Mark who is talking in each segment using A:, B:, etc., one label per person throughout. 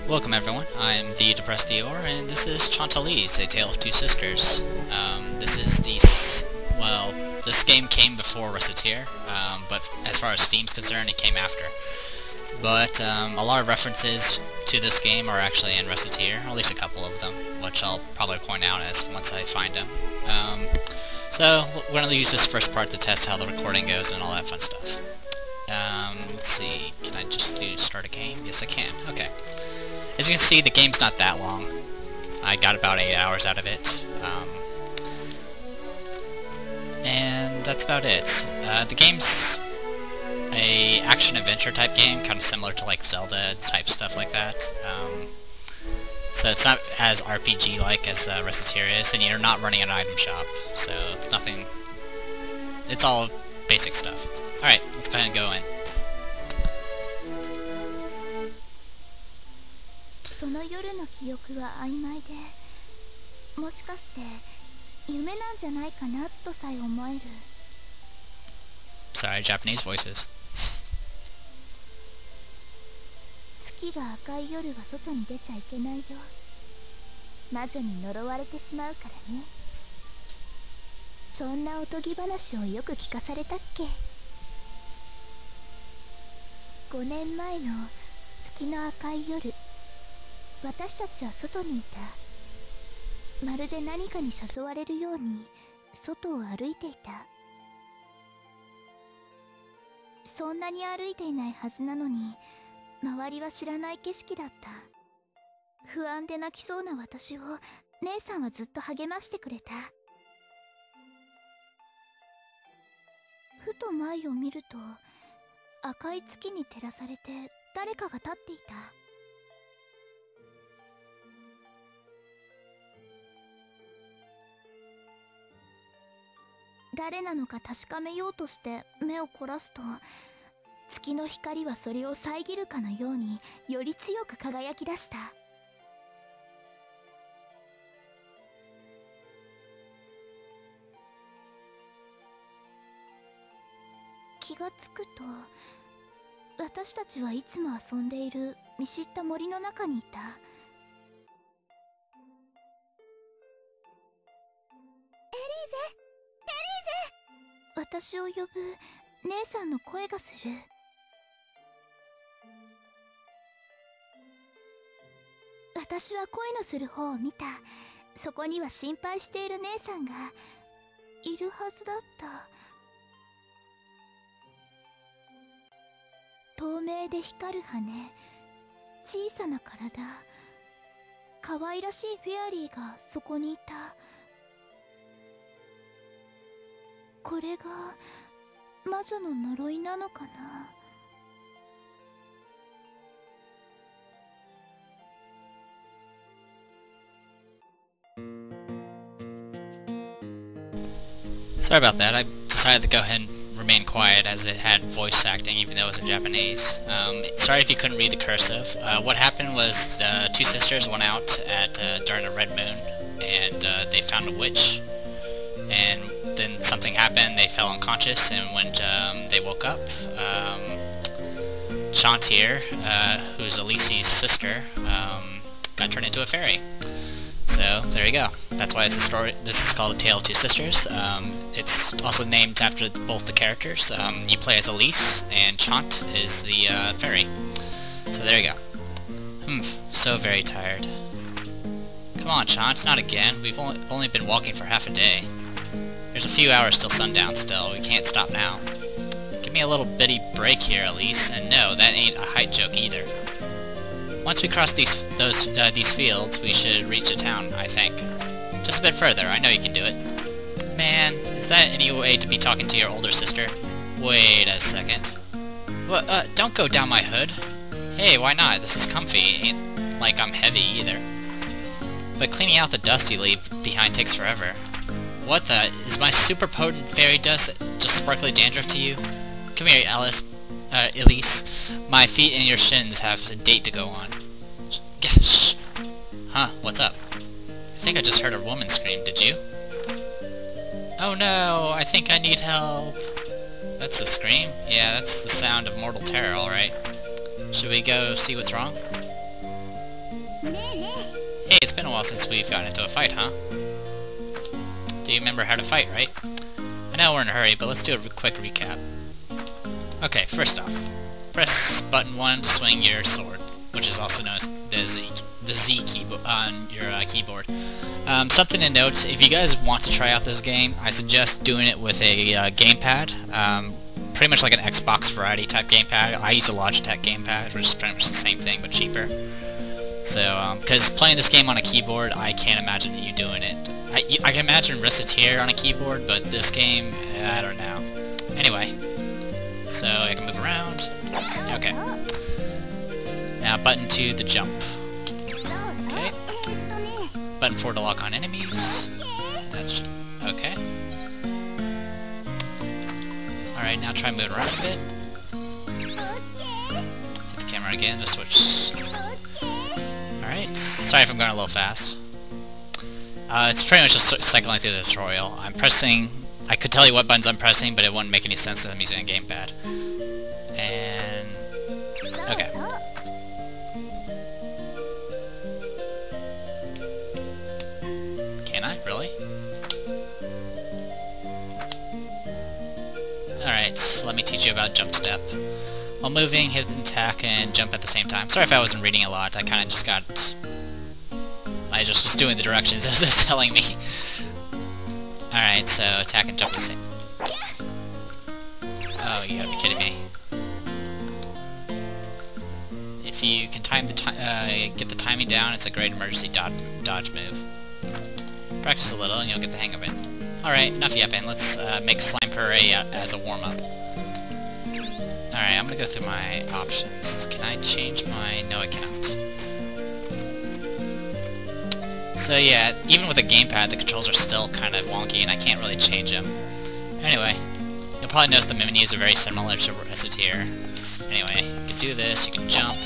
A: Welcome everyone, I'm the Depressed Eeyore, and this is Chantelise, A Tale of Two Sisters. This game came before Recettear, but as far as Steam's concerned, it came after. But a lot of references to this game are actually in Recettear, or at least a couple of them, which I'll probably point out as once I find them. So we're going to use this first part to test how the recording goes and all that fun stuff. Let's see, can I just start a game? Yes I can, okay. As you can see, the game's not that long. I got about 8 hours out of it. And that's about it. The game's a action-adventure type game, kind of similar to like Zelda type stuff like that. So it's not as RPG-like as Recettear is, and you're not running an item shop. So it's nothing... It's all basic stuff. Alright, let's go ahead and go in.
B: その夜の記憶は曖昧で、もしかして夢なんじゃないかなとさえ思える。
A: Sorry, Japanese voices.
B: 月が赤い夜は外に出ちゃいけないよ。魔女に呪われてしまうからね。そんなおとぎ話をよく聞かされたっけ。5年前の月の赤い夜、私たちは外にいた。まるで何かに誘われるように外を歩いていた。そんなに歩いていないはずなのに、周りは知らない景色だった。不安で泣きそうな私を姉さんはずっと励ましてくれた。ふと前を見ると、赤い月に照らされて誰かが立っていた。誰なのか確かめようとして目を凝らすと、月の光はそれを遮るかのようにより強く輝き出した。気がつくと、私たちはいつも遊んでいる見知った森の中にいた。私を呼ぶ姉さんの声がする。私は恋のする方を見た。そこには心配している姉さんがいるはずだった。透明で光る羽、小さな体、可愛らしいフェアリーがそこにいた。これが魔女の呪いなのかな。
A: Sorry about that, I decided to go ahead and remain quiet as it had voice acting even though it was in Japanese. Sorry if you couldn't read the cursive. What happened was two sisters went out during a red moon and they found a witch, and then something happened, they fell unconscious, and when they woke up, Chantelise, who's Elise's sister, got turned into a fairy. So, there you go. That's why it's a story. This is called A Tale of Two Sisters. It's also named after both the characters. You play as Elise, and Chant is the fairy. So there you go. So very tired. Come on, Chant, not again. We've only been walking for half a day. There's a few hours till sundown still. We can't stop now. Give me a little bitty break here, Elise, and no, that ain't a height joke either. Once we cross these fields, we should reach a town, I think. Just a bit further, I know you can do it. Man, is that any way to be talking to your older sister? Wait a second. What, don't go down my hood. Hey, why not? This is comfy. Ain't like I'm heavy either. But cleaning out the dust you leave behind takes forever. What the? Is my super potent fairy dust just sparkly dandruff to you? Come here, Elise. My feet and your shins have a date to go on. Shh. Huh, what's up? I think I just heard a woman scream, did you? Oh no, I think I need help. That's the scream? Yeah, that's the sound of mortal terror, alright. Should we go see what's wrong? Hey, it's been a while since we've gotten into a fight, huh? Do you remember how to fight, right? I know we're in a hurry, but let's do a quick recap. Okay, first off, press button 1 to swing your sword, which is also known as the Z key on your keyboard. Something to note, if you guys want to try out this game, I suggest doing it with a gamepad. Pretty much like an Xbox Variety type gamepad. I use a Logitech gamepad, which is pretty much the same thing, but cheaper. So, because playing this game on a keyboard, I can't imagine you doing it. I can imagine Recettear on a keyboard, but this game, I don't know. Anyway, so I can move around. Okay. Now button 2 the jump. Okay. Button 4 to lock on enemies. That's okay. Alright, now try moving around a bit. Hit the camera again to switch. Alright, sorry if I'm going a little fast. It's pretty much just cycling through the tutorial. I'm pressing... I could tell you what buttons I'm pressing, but it wouldn't make any sense if I'm using a gamepad. And... okay. Can I? Really? Alright, let me teach you about jump step. While moving, hit and attack and jump at the same time. Sorry if I wasn't reading a lot, I kinda just got... I just was doing the directions as it was telling me. Alright, so attack and jump the same. Oh, you gotta be kidding me. If you can time the get the timing down, it's a great emergency dodge move. Practice a little and you'll get the hang of it. Alright, enough yapping, let's make Slime Ferry as a warm-up. Alright, I'm gonna go through my options. Can I change my... no I cannot. So yeah, even with a gamepad, the controls are still kind of wonky and I can't really change them. Anyway, you'll probably notice the menus are very similar to Recettear. Anyway, you can do this, you can jump,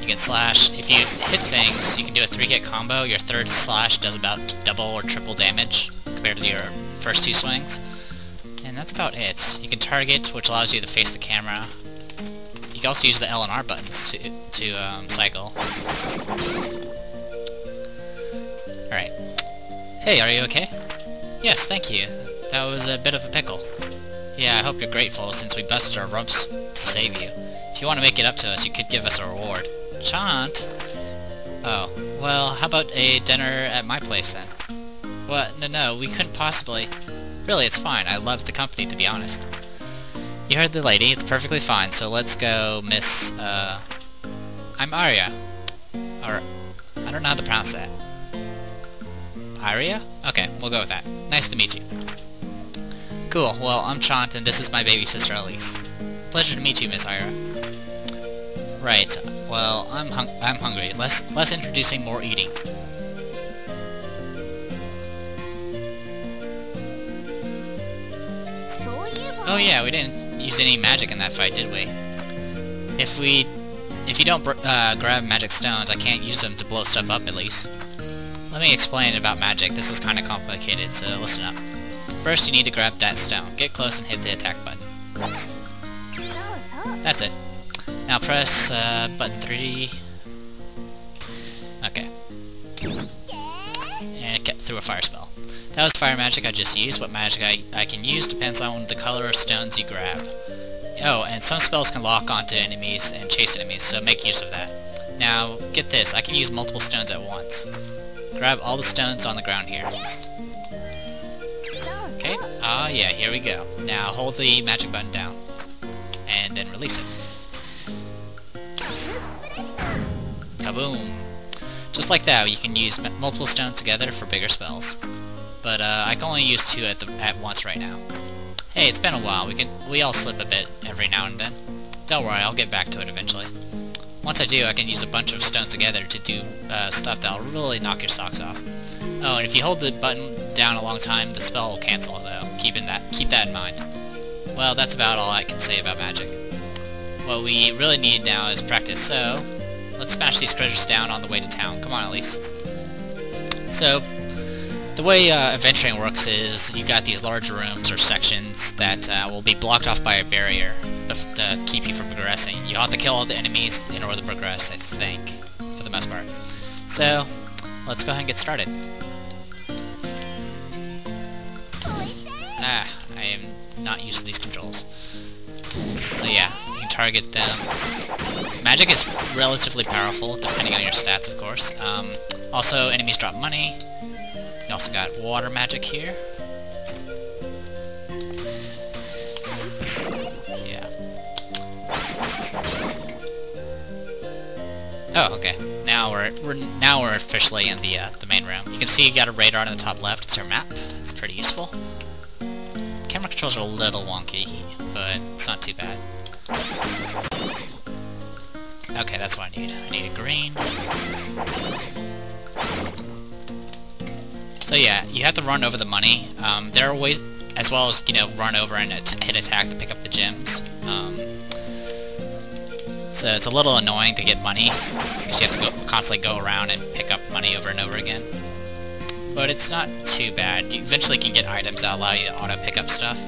A: you can slash. If you hit things, you can do a 3-hit combo. Your third slash does about double or triple damage compared to your first 2 swings. And that's about it. You can target, which allows you to face the camera. You can also use the L and R buttons to cycle. Alright. Hey, are you okay? Yes, thank you. That was a bit of a pickle. Yeah, I hope you're grateful since we busted our rumps to save you. If you want to make it up to us, you could give us a reward. Chant? Oh, well, how about a dinner at my place then? What? No, we couldn't possibly... Really, it's fine. I love the company, to be honest. You heard the lady. It's perfectly fine, so let's go, Miss, I'm Arya. Or... I don't know how to pronounce that. Arya? Okay, we'll go with that. Nice to meet you. Cool, well, I'm Chant, and this is my baby sister, Elise. Pleasure to meet you, Miss Arya. Right, well, I'm hungry. Less introducing, more eating. Oh yeah, we didn't use any magic in that fight, did we? If you don't grab magic stones, I can't use them to blow stuff up, at least. Let me explain about magic. This is kind of complicated, so listen up. First, you need to grab that stone. Get close and hit the attack button. That's it. Now press button 3. Okay. And get through a fire spell. That was fire magic I just used. What magic I can use depends on the color of stones you grab. Oh, and some spells can lock onto enemies and chase enemies, so make use of that. Now, get this. I can use multiple stones at once. Grab all the stones on the ground here. Okay, yeah, here we go. Now hold the magic button down. And then release it. Kaboom! Just like that, you can use multiple stones together for bigger spells. But I can only use 2 at once right now. Hey, it's been a while. We all slip a bit every now and then. Don't worry, I'll get back to it eventually. Once I do, I can use a bunch of stones together to do stuff that'll really knock your socks off. Oh, and if you hold the button down a long time, the spell will cancel, though. Keep that in mind. Well, that's about all I can say about magic. What we really need now is practice, so let's smash these treasures down on the way to town. Come on, Elise. So, the way adventuring works is you got these large rooms or sections that will be blocked off by a barrier. to keep you from progressing. You have to kill all the enemies in order to progress, I think, for the most part. So, let's go ahead and get started. I am not used to these controls. So yeah, you can target them. Magic is relatively powerful, depending on your stats, of course. Also, enemies drop money. You also got water magic here. Yeah. Oh, okay. Now we're officially in the main room. You can see you got a radar on the top left. It's your map. It's pretty useful. Camera controls are a little wonky, but it's not too bad. Okay, that's what I need. I need a green. So yeah, you have to run over the money. There are ways, as well as, you know, run over and hit attack to pick up the gems. So it's a little annoying to get money, because you have to constantly go around and pick up money over and over again. But it's not too bad. You eventually can get items that allow you to auto-pick up stuff.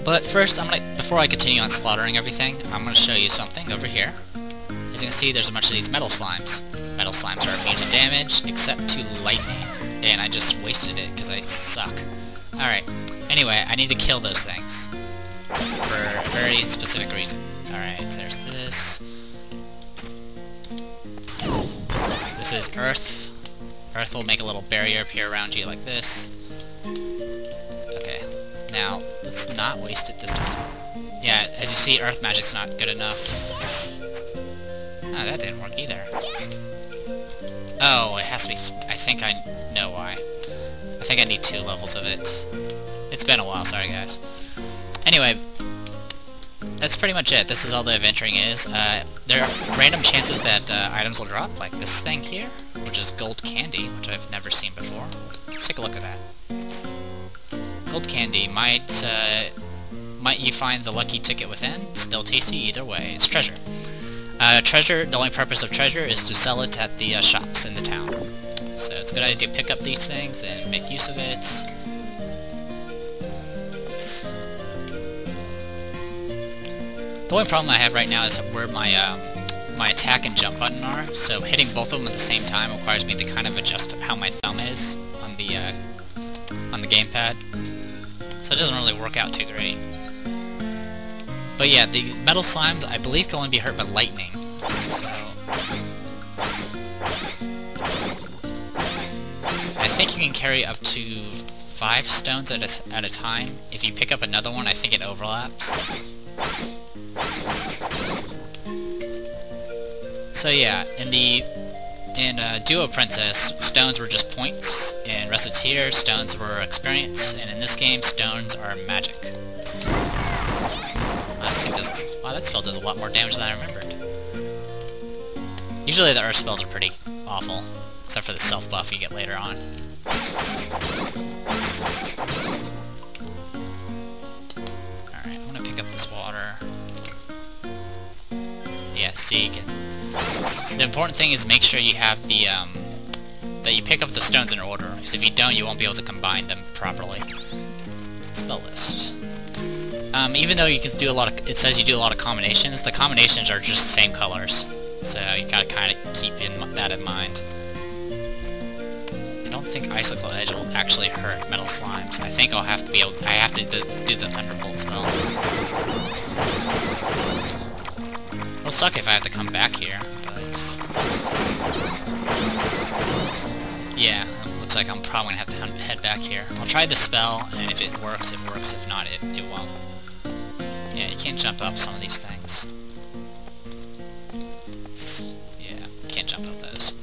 A: But first, before I continue on slaughtering everything, I'm going to show you something over here. As you can see, there's a bunch of these metal slimes. Metal slimes are immune to damage, except to lightning. And I just wasted it, because I suck. Alright, anyway, I need to kill those things. For a very specific reason. Alright, there's this. This is Earth. Earth will make a little barrier appear around you like this. Okay, now, let's not waste it this time. Yeah, as you see, Earth magic's not good enough. Ah, that didn't work either. Oh, it has to be... I think I know why. I think I need 2 levels of it. It's been a while, sorry guys. Anyway, that's pretty much it. This is all the adventuring is. There are random chances that items will drop, like this thing here, which is gold candy, which I've never seen before. Let's take a look at that. Gold candy might you find the lucky ticket within? Still tasty either way. It's treasure. Treasure, the only purpose of treasure is to sell it at the shops in the town. So it's a good idea to pick up these things and make use of it. The only problem I have right now is where my attack and jump button are, so hitting both of them at the same time requires me to kind of adjust how my thumb is on the gamepad. So it doesn't really work out too great. But yeah, the metal slimes, I believe, can only be hurt by lightning. So I think you can carry up to 5 stones at a time. If you pick up another one, I think it overlaps. So yeah, in Duo Princess, stones were just points. In Recettear, stones were experience, and in this game, stones are magic. Wow, that spell does a lot more damage than I remembered. Usually the Earth spells are pretty awful, except for the self-buff you get later on. Alright, I'm gonna pick up this water. Yeah, see, you can... The important thing is make sure you have the, that you pick up the stones in order, because if you don't, you won't be able to combine them properly. Spell list. Even though you can do a lot of, it says you do a lot of combinations, the combinations are just the same colors. So you gotta kind of keep that in mind. I don't think Icicle Edge will actually hurt metal slimes. I think I have to do the Thunderbolt spell. It'll suck if I have to come back here, but... Yeah, looks like I'm probably gonna have to head back here. I'll try the spell, and if it works, it works. If not, it won't. Yeah, you can't jump up some of these things. Yeah, you can't jump up those.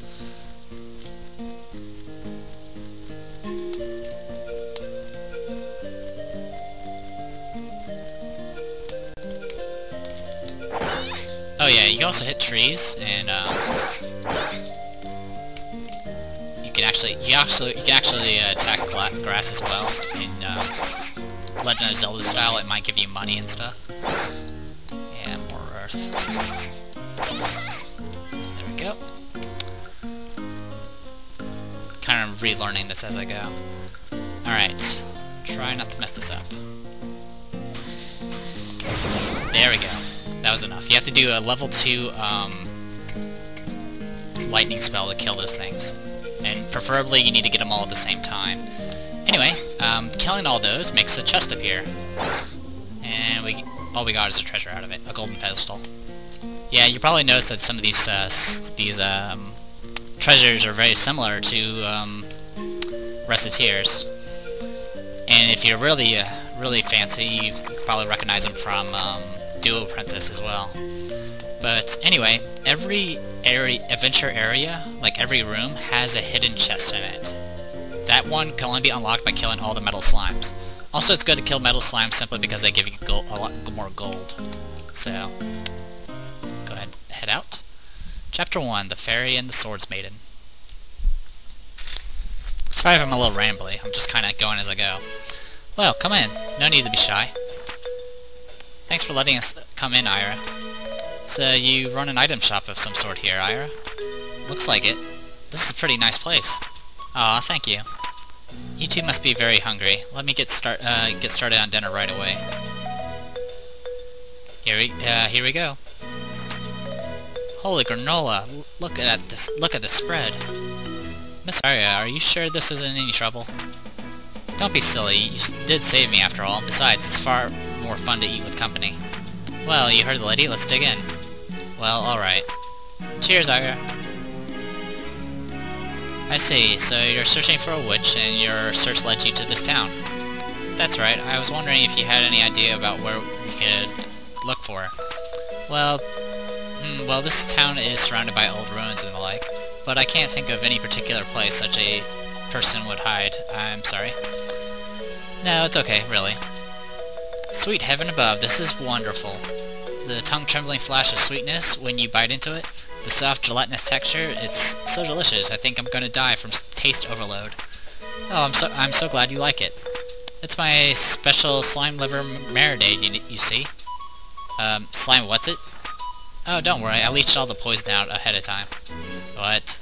A: Oh yeah, you can also hit trees, and you can actually attack grass as well. In Legend of Zelda style, it might give you money and stuff. Yeah, more earth. There we go. Kind of relearning this as I go. Alright, try not to mess this up. There we go. That was enough. You have to do a level 2 lightning spell to kill those things. And preferably you need to get them all at the same time. Anyway, killing all those makes a chest appear. And all we got is a treasure out of it. A golden pedestal. Yeah, you probably noticed that some of these treasures are very similar to Recettear's. And if you're really fancy, you can probably recognize them from Duo Princess as well. But anyway, every adventure area, like every room, has a hidden chest in it. That one can only be unlocked by killing all the metal slimes. Also, it's good to kill metal slimes simply because they give you a lot more gold. So, go ahead and head out. Chapter 1, The Ferry and the Swords Maiden. Sorry if I'm a little rambly, I'm just kinda going as I go. Well, come in. No need to be shy. Thanks for letting us come in, Ira. So, you run an item shop of some sort here, Ira? Looks like it. This is a pretty nice place. Aw, thank you. You two must be very hungry. Let me get started on dinner right away. Here we go. Holy granola! Look at this! Look at the spread. Miss Arya, are you sure this isn't any trouble? Don't be silly. You did save me after all. Besides, it's far more fun to eat with company. Well, you heard the lady. Let's dig in. Well, all right. Cheers, Arya. I see, so you're searching for a witch, and your search led you to this town. That's right, I was wondering if you had any idea about where we could look for her. Well, this town is surrounded by old ruins and the like, but I can't think of any particular place such a person would hide. I'm sorry. No, it's okay, really. Sweet heaven above, this is wonderful. The tongue-trembling flash of sweetness when you bite into it. The soft gelatinous texture, it's so delicious, I think I'm gonna die from taste overload. Oh, I'm so glad you like it. It's my special slime liver marinade, you see. Slime what's it? Oh, don't worry, I leached all the poison out ahead of time. What?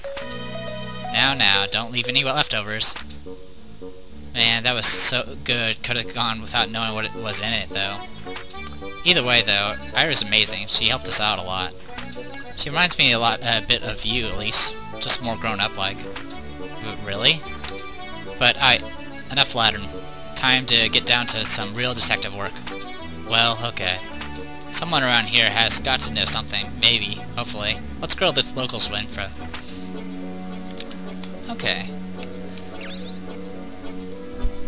A: Now, don't leave any leftovers. Man, that was so good, could've gone without knowing what it was in it, though. Either way, though, Ira's amazing, she helped us out a lot. She reminds me a bit of you, at least. Just more grown-up like. Really? But enough flattering. Time to get down to some real detective work. Well, okay. Someone around here has got to know something. Maybe. Hopefully. Let's grill the locals for info. Okay.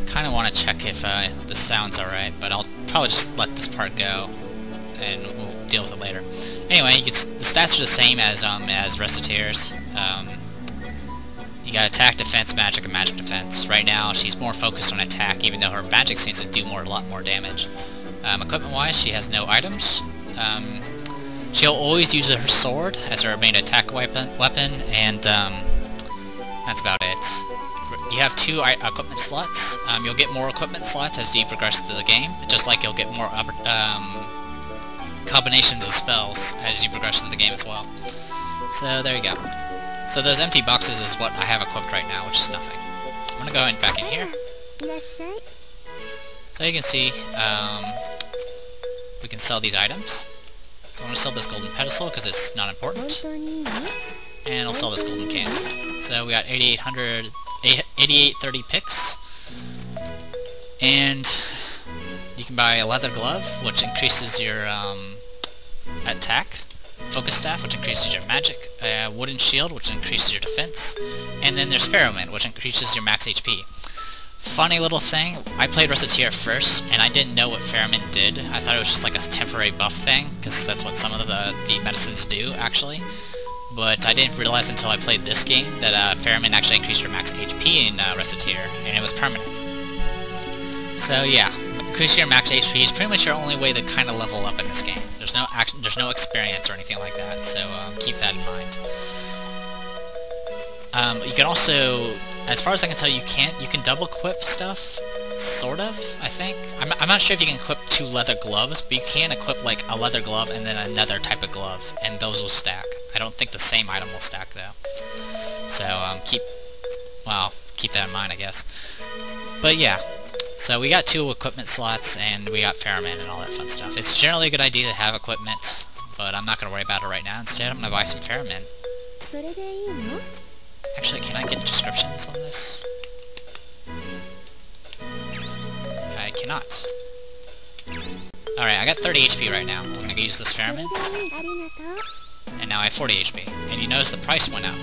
A: Kinda wanna check if the sound's alright, but I'll probably just let this part go. And we'll deal with it later. Anyway, the stats are the same as Recettear's. You got attack, defense, magic, and magic defense. Right now, she's more focused on attack, even though her magic seems to do a lot more damage. Equipment-wise, she has no items. She'll always use her sword as her main attack weapon, and that's about it. You have 2 equipment slots. You'll get more equipment slots as you progress through the game, just like you'll get more combinations of spells as you progress through the game as well. So there you go. So those empty boxes is what I have equipped right now, which is nothing. I'm gonna go back in here. So you can see, we can sell these items. So I'm gonna sell this golden pedestal because it's not important. And I'll sell this golden candy. So we got 8830 picks. And you can buy a leather glove, which increases your attack, focus staff, which increases your magic, a wooden shield, which increases your defense, and then there's Ferryman, which increases your max HP. Funny little thing, I played Recettear first, and I didn't know what Ferryman did. I thought it was just like a temporary buff thing, because that's what some of the medicines do, actually. But I didn't realize until I played this game that Ferryman actually increased your max HP in Recettear, and it was permanent. So yeah, increasing your max HP is pretty much your only way to kind of level up in this game. There's no experience or anything like that, so keep that in mind. You can also, as far as I can tell, you can double equip stuff, sort of, I think. I'm not sure if you can equip 2 leather gloves, but you can equip like a leather glove and then another type of glove, and those will stack. I don't think the same item will stack though. So keep that in mind, I guess. But yeah, So we got 2 equipment slots, and we got Ferryman and all that fun stuff. It's generally a good idea to have equipment, but I'm not going to worry about it right now. Instead, I'm going to buy some Ferryman. Actually, can I get descriptions on this? I cannot. Alright, I got 30 HP right now. We're going to use this Ferryman. And now I have 40 HP. And you notice the price went up.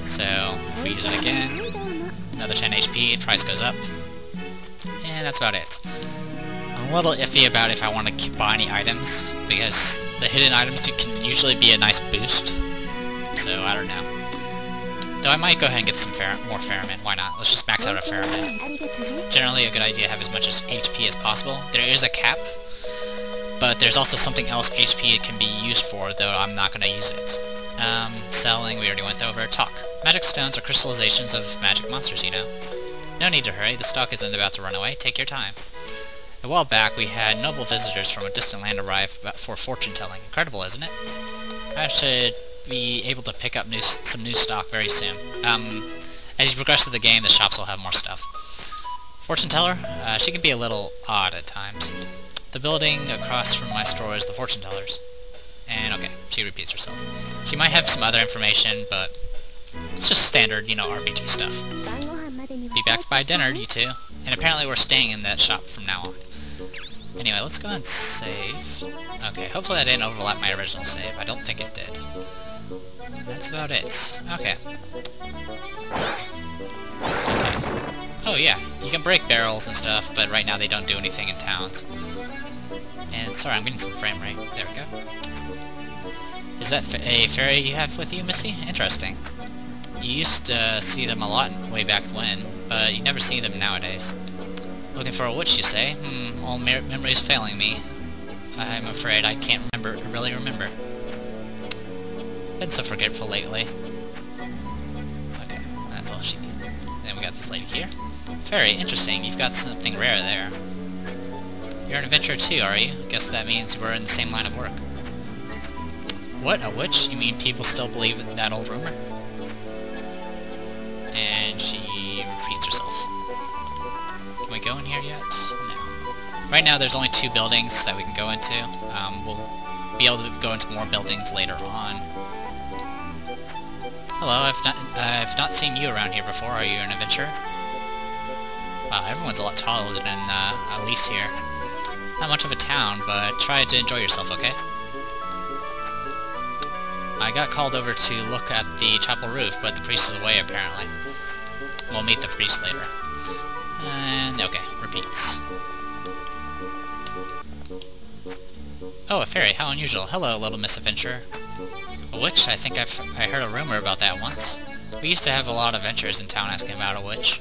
A: So, if we use it again, another 10 HP, price goes up. And that's about it. I'm a little iffy about if I want to buy any items, because the hidden items can usually be a nice boost. So, I don't know. Though I might go ahead and get some more Ferryman. Why not? Let's just max out our Ferryman. It's generally a good idea to have as much as HP as possible. There is a cap, but there's also something else HP can be used for, though I'm not going to use it. Selling, we already went over. Talk. Magic stones are crystallizations of magic monsters, you know. No need to hurry, the stock isn't about to run away. Take your time. A while back, we had noble visitors from a distant land arrive for fortune-telling. Incredible, isn't it? I should be able to pick up some new stock very soon. As you progress through the game, the shops will have more stuff. Fortune teller? She can be a little odd at times. The building across from my store is the fortune teller's. And okay, she repeats herself. She might have some other information, but it's just standard, you know, RPG stuff. Be back by dinner, you two. And apparently we're staying in that shop from now on. Anyway, let's go and save. Okay, hopefully that didn't overlap my original save. I don't think it did. That's about it. Okay. Oh yeah, you can break barrels and stuff, but right now they don't do anything in towns. And sorry, I'm getting some frame rate. There we go. Is that a fairy you have with you, Missy? Interesting. You used to see them a lot way back when, but you never see them nowadays. Looking for a witch, you say? All memories failing me. I'm afraid I can't really remember. Been so forgetful lately. Okay, that's all she needs. Then we got this lady here. Ferry, interesting. You've got something rare there. You're an adventurer too, are you? Guess that means we're in the same line of work. What? A witch? You mean people still believe in that old rumor? And she repeats herself. Can we go in here yet? No. Right now there's only 2 buildings that we can go into. We'll be able to go into more buildings later on. Hello, I've not seen you around here before. Are you an adventurer? Wow, everyone's a lot taller than Elise here. Not much of a town, but try to enjoy yourself, okay? I got called over to look at the chapel roof, but the priest is away apparently. We'll meet the priest later. And okay, repeats. Oh, a fairy, how unusual. Hello, little misadventurer. A witch? I think I heard a rumor about that once. We used to have a lot of adventurers in town asking about a witch.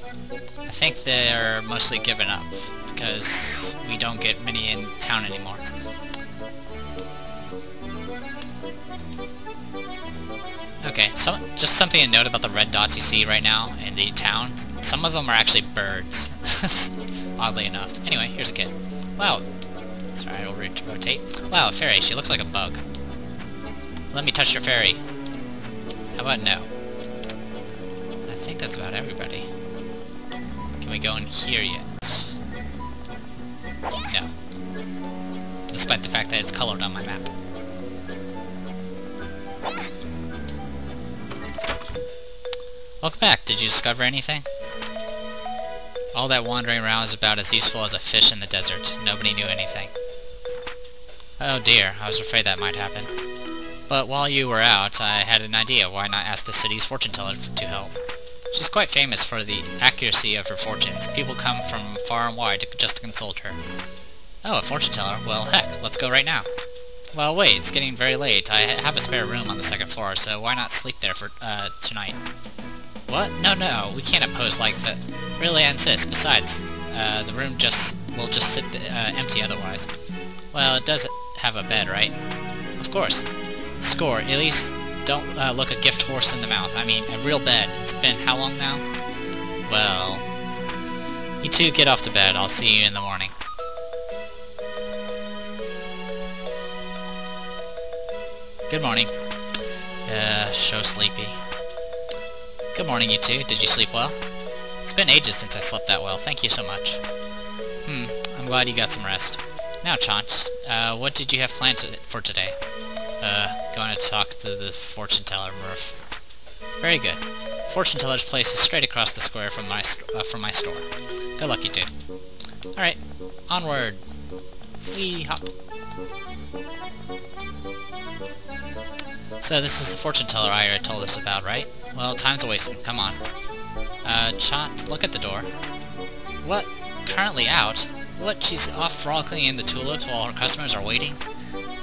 A: I think they're mostly given up, because we don't get many in town anymore. Okay, so just something to note about the red dots you see right now in the town. Some of them are actually birds, oddly enough. Anyway, here's a kid. Wow. Sorry, I'll rotate. Wow, a fairy. She looks like a bug. Let me touch your fairy. How about no? I think that's about everybody. Can we go in here yet? No. Despite the fact that it's colored on my map. Welcome back. Did you discover anything? All that wandering around is about as useful as a fish in the desert. Nobody knew anything. Oh dear, I was afraid that might happen. But while you were out, I had an idea. Why not ask the city's fortune teller to help? She's quite famous for the accuracy of her fortunes. People come from far and wide just to consult her. Oh, a fortune teller? Well, heck, let's go right now. Well, wait, it's getting very late. I have a spare room on the 2nd floor, so why not sleep there for tonight? What? No, we can't impose like that. Really, I insist. Besides, the room will just sit empty otherwise. Well, it does have a bed, right? Of course. Score. At least don't look a gift horse in the mouth. I mean, a real bed. It's been how long now? Well, you two get off to bed. I'll see you in the morning. Good morning. So sleepy. Good morning, you two. Did you sleep well? It's been ages since I slept that well. Thank you so much. I'm glad you got some rest. Now, Chant, what did you have planned for today? Going to talk to the fortune teller, Murph. Very good. Fortune teller's place is straight across the square from my store. Good luck, you two. Alright, onward. Wee hop. So this is the fortune teller Ira told us about, right? Well, time's a-wasting. Come on. Chant, look at the door. What? Currently out? What? She's off frolicking in the tulips while her customers are waiting?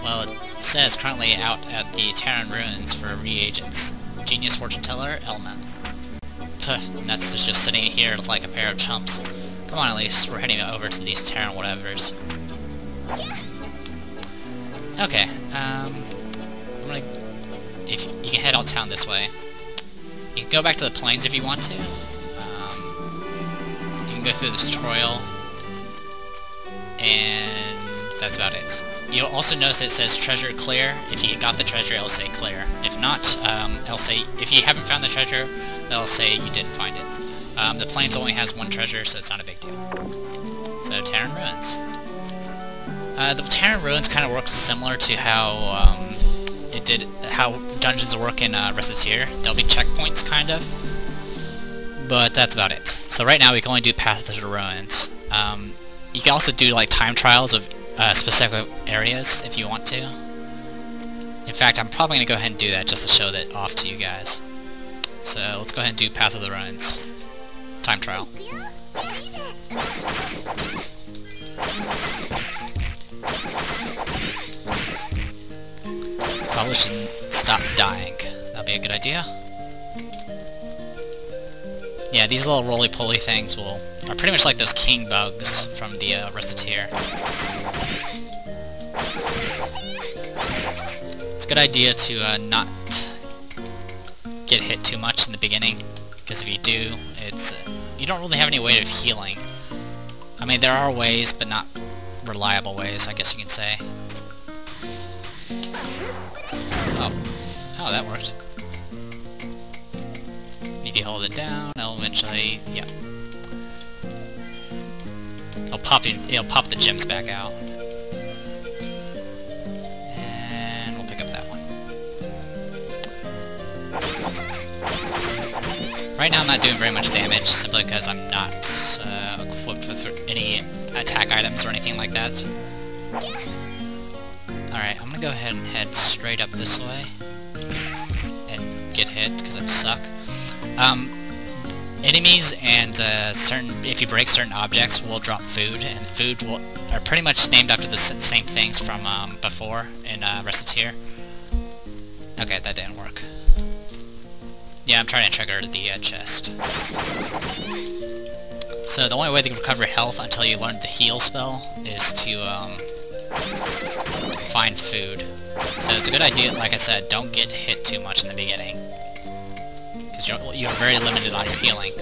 A: Well, it says currently out at the Terran Ruins for reagents. Genius fortune teller, Elma. Puh, nuts is just sitting here like a pair of chumps. Come on, Elise, we're heading over to these Terran whatevers. Okay, I'm gonna... If you can head out town this way. You can go back to the plains if you want to. You can go through the tutorial. And that's about it. You'll also notice it says treasure clear. If you got the treasure, it'll say clear. If not, it'll say, if you haven't found the treasure, it'll say you didn't find it. The plains only has one treasure, so it's not a big deal. So, Terran Ruins. The Terran Ruins kind of works similar to how how dungeons work in Recettear. There'll be checkpoints, kind of. But that's about it. So right now we can only do Path to the Ruins. You can also do like time trials of specific areas if you want to. In fact, I'm probably going to go ahead and do that just to show that off to you guys. So let's go ahead and do Path of the Ruins. Time trial. Probably shouldn't stop dying. That'll be a good idea. Yeah, these little roly-poly things are pretty much like those king bugs from the Recettear. It's a good idea to not get hit too much in the beginning, because if you do, you don't really have any way of healing. I mean, there are ways, but not reliable ways, I guess you can say. Oh, that worked. If you hold it down, it'll eventually, yeah. It'll pop the gems back out. And we'll pick up that one. Right now I'm not doing very much damage, simply because I'm not equipped with any attack items or anything like that. Alright, I'm gonna go ahead and head straight up this way. And get hit, because I'd suck. Enemies and if you break certain objects, will drop food, and food are pretty much named after the same things from before in Recettear. Okay, that didn't work. Yeah, I'm trying to trigger the chest. So the only way to recover health until you learn the heal spell is to find food. So it's a good idea, like I said, don't get hit too much in the beginning. You're very limited on your healing.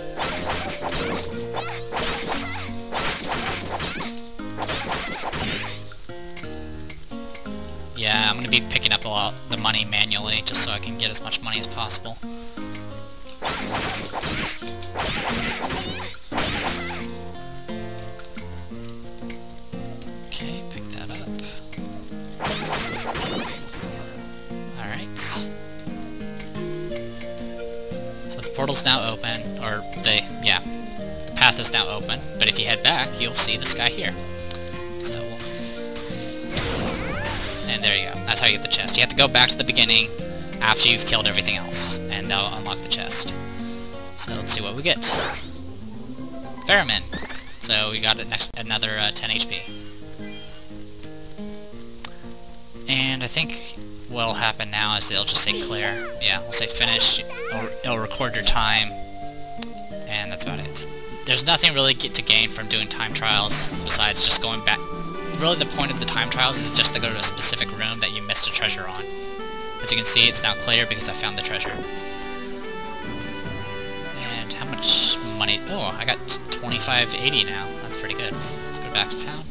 A: Yeah, I'm gonna be picking up the money manually, just so I can get as much money as possible. Okay, pick that up. Alright. The portal's now open, or the path is now open, but if you head back, you'll see this guy here. So, and there you go. That's how you get the chest. You have to go back to the beginning after you've killed everything else, and that'll unlock the chest. So let's see what we get. Ferryman. So we got another 10 HP. And I think what'll happen now is it'll just say clear. Yeah, we'll say finish, it'll record your time, and that's about it. There's nothing really to gain from doing time trials besides just going back. Really the point of the time trials is just to go to a specific room that you missed a treasure on. As you can see, it's now clear because I found the treasure. And how much money? Oh, I got 2580 now. That's pretty good. Let's go back to town.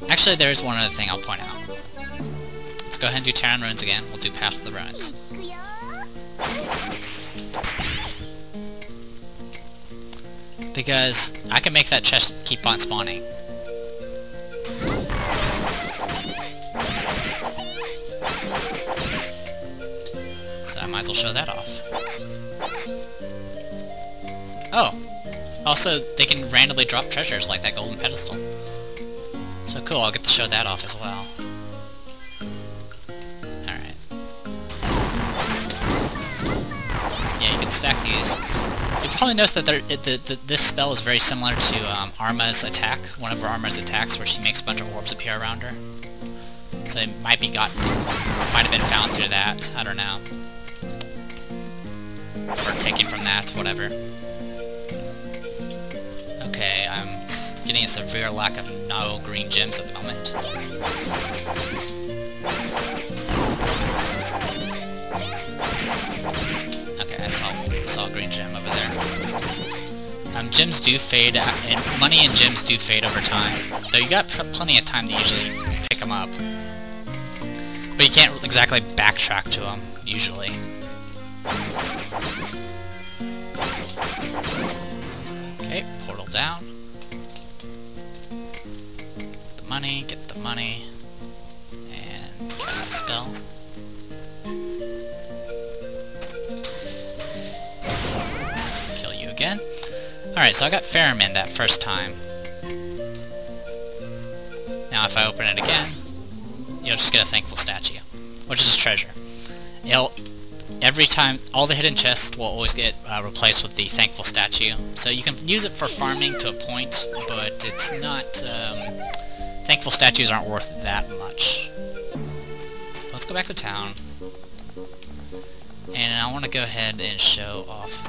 A: Actually, there's one other thing I'll point out. Let's go ahead and do Terran Ruins again. We'll do Path of the Ruins. because I can make that chest keep on spawning. So I might as well show that off. Oh! Also, they can randomly drop treasures like that golden pedestal. So cool, I'll get to show that off as well. Alright. Yeah, you can stack these. You'll probably notice that this spell is very similar to Arma's attack, one of her Arma's attacks, where she makes a bunch of orbs appear around her. So it might have been found through that, I don't know. Or taken from that, whatever. Okay, I'm getting a severe lack of no green gems at the moment. Okay, I saw a green gem over there. Gems do fade, and money and gems do fade over time. Though you got plenty of time to usually pick them up. But you can't exactly backtrack to them, usually. Okay, portal down. Get the money, and cast the spell. Kill you again. Alright, so I got Ferryman that first time. Now if I open it again, you'll just get a thankful statue, which is a treasure. Every time, all the hidden chests will always get replaced with the thankful statue. So you can use it for farming to a point, but it's not... thankful statues aren't worth that much. Let's go back to town. And I want to go ahead and show off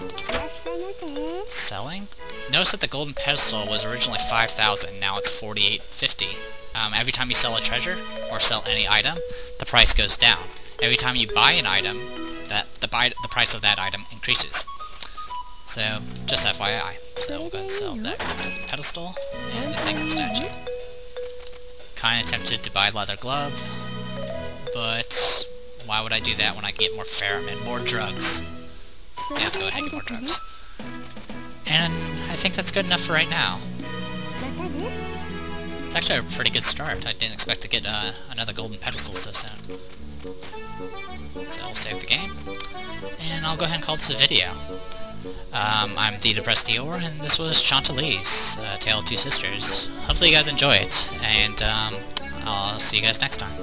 A: selling. Notice that the golden pedestal was originally 5,000, now it's 4,850. Every time you sell a treasure, or sell any item, the price goes down. Every time you buy an item, the price of that item increases. So, just FYI. So we'll go and sell that golden pedestal and the thankful statue. Kinda tempted to buy leather glove, but why would I do that when I can get more Ferryman, more drugs? Yeah, let's go ahead and get more drugs. And I think that's good enough for right now. It's actually a pretty good start. I didn't expect to get another golden pedestal so soon. So I'll save the game, and I'll go ahead and call this a video. I'm the Depressed Dior, and this was Chantelise, Tale of Two Sisters. Hopefully you guys enjoy it, and I'll see you guys next time.